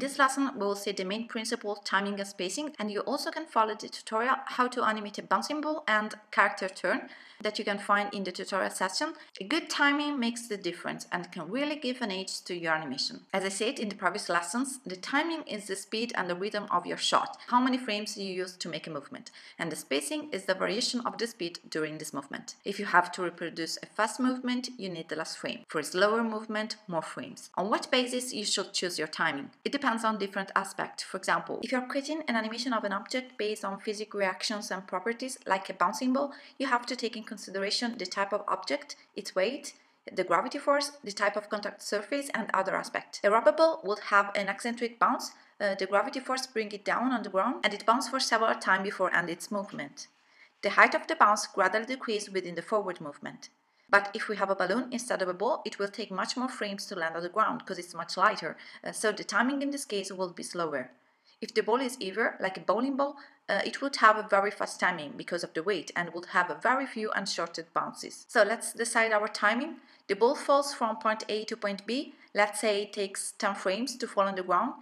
this lesson, we will see the main principle, timing and spacing, and you also can follow the tutorial how to animate a bouncing ball and character turn that you can find in the tutorial section. A good timing makes the difference and can really give an edge to your animation. As I said in the previous lessons, the timing is the speed and the rhythm of your shot, how many frames you use to make a movement, and the spacing is the variation of the speed during this movement. If you have to reproduce a fast movement, you need the less frame. For a slower movement, more frames. On what basis you should choose your timing? It depends on different aspects. For example, if you're creating an animation of an object based on physical reactions and properties like a bouncing ball, you have to take in consideration the type of object, its weight, the gravity force, the type of contact surface, and other aspects. A rubber ball would have an eccentric bounce, the gravity force bring it down on the ground, and it bounces for several times before end its movement. The height of the bounce gradually decreases within the forward movement. But if we have a balloon instead of a ball, it will take much more frames to land on the ground because it's much lighter, so the timing in this case will be slower. If the ball is heavier, like a bowling ball, it would have a very fast timing because of the weight and would have a very few unshorted bounces. So let's decide our timing. The ball falls from point A to point B. Let's say it takes 10 frames to fall on the ground.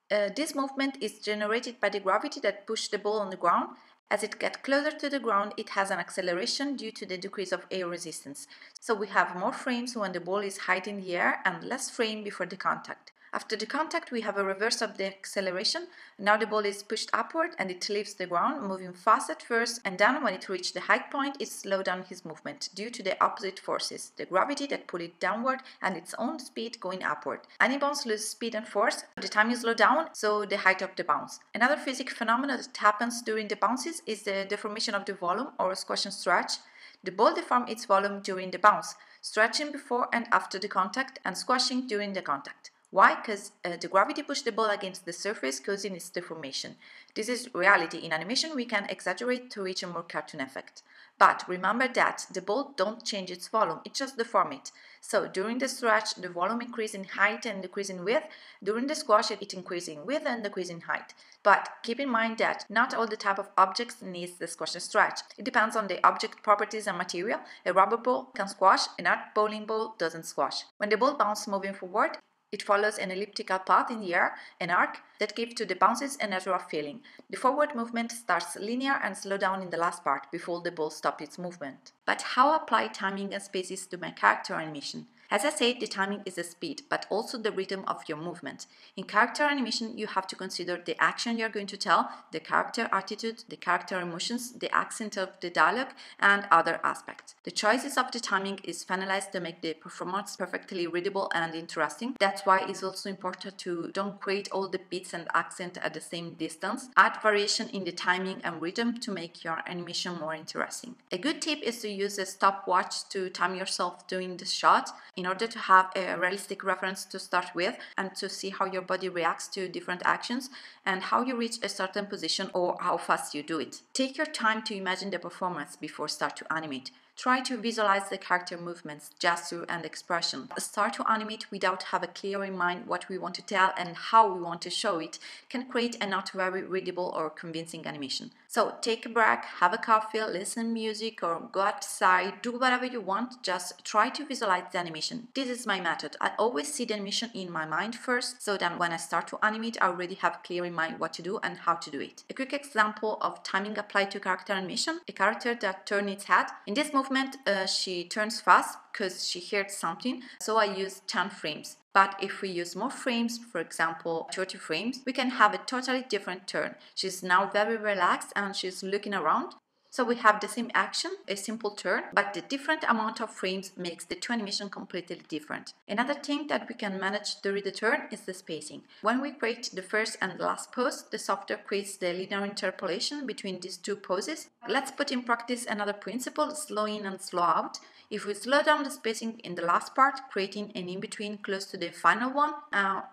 This movement is generated by the gravity that pushes the ball on the ground. As it gets closer to the ground, it has an acceleration due to the decrease of air resistance. So we have more frames when the ball is high in the air and less frame before the contact. After the contact, we have a reverse of the acceleration. Now the ball is pushed upward and it leaves the ground, moving fast at first, and then when it reaches the high point, it slows down his movement due to the opposite forces, the gravity that pulls it downward and its own speed going upward. Any bounce loses speed and force, the time you slow down, so the height of the bounce. Another physical phenomenon that happens during the bounces is the deformation of the volume or squash and stretch. The ball deforms its volume during the bounce, stretching before and after the contact and squashing during the contact. Why? Because the gravity pushes the ball against the surface, causing its deformation. This is reality. In animation, we can exaggerate to reach a more cartoon effect. But remember that the ball don't change its volume, it just deforms it. So during the stretch, the volume increases in height and decreases in width. During the squash, it increases in width and decreases in height. But keep in mind that not all the type of objects needs the squash and stretch. It depends on the object properties and material. A rubber ball can squash, an arc bowling ball doesn't squash. When the ball bounces moving forward, it follows an elliptical path in the air, an arc, that gives to the bounces a natural feeling. The forward movement starts linear and slows down in the last part before the ball stops its movement. But how apply timing and spaces to my character animation? As I said, the timing is the speed, but also the rhythm of your movement. In character animation, you have to consider the action you're going to tell, the character attitude, the character emotions, the accent of the dialogue, and other aspects. The choices of the timing is finalized to make the performance perfectly readable and interesting. That's why it's also important to don't create all the beats and accent at the same distance. Add variation in the timing and rhythm to make your animation more interesting. A good tip is to use a stopwatch to time yourself doing the shot, in order to have a realistic reference to start with and to see how your body reacts to different actions and how you reach a certain position or how fast you do it. Take your time to imagine the performance before start to animate. Try to visualize the character movements, gesture and expression. Start to animate without having clear in mind what we want to tell and how we want to show it can create a not very readable or convincing animation. So take a break, have a coffee, listen music or go outside, do whatever you want, just try to visualize the animation. This is my method. I always see the animation in my mind first, so then when I start to animate, I already have clear in mind what to do and how to do it. A quick example of timing applied to character animation, a character that turns its head. In this movement, she turns fast because she heard something, so I use 10 frames. But if we use more frames, for example 30 frames, we can have a totally different turn. She's now very relaxed and she's looking around. So we have the same action, a simple turn, but the different amount of frames makes the two animation completely different. Another thing that we can manage during the turn is the spacing. When we create the first and last pose, the software creates the linear interpolation between these two poses. Let's put in practice another principle, slow in and slow out. If we slow down the spacing in the last part, creating an in-between close to the final one,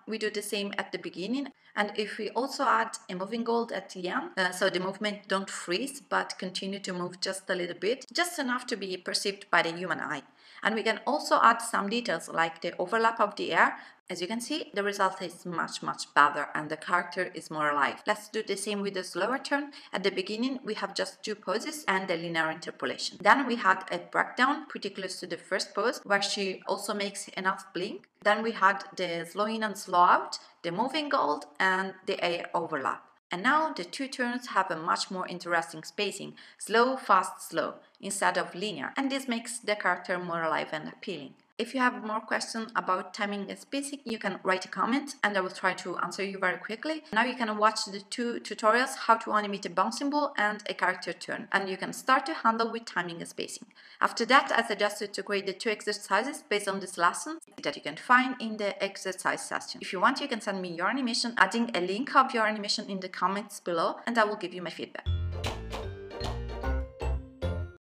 we do the same at the beginning. And if we also add a moving hold at the end, so the movement don't freeze but continue to move just a little bit, just enough to be perceived by the human eye. And we can also add some details like the overlap of the air. As you can see, the result is much better and the character is more alive. Let's do the same with the slower turn. At the beginning, we have just 2 poses and the linear interpolation. Then we had a breakdown pretty close to the first pose where she also makes enough blink. Then we had the slow in and slow out, the moving gold, and the air overlap. And now the 2 turns have a much more interesting spacing, slow, fast, slow, instead of linear, and this makes the character more alive and appealing. If you have more questions about timing and spacing, you can write a comment and I will try to answer you very quickly. Now you can watch the 2 tutorials, how to animate a bouncing ball and a character turn, and you can start to handle with timing and spacing. After that, I suggested to create the 2 exercises based on this lesson that you can find in the exercise session. If you want, you can send me your animation, adding a link of your animation in the comments below, and I will give you my feedback.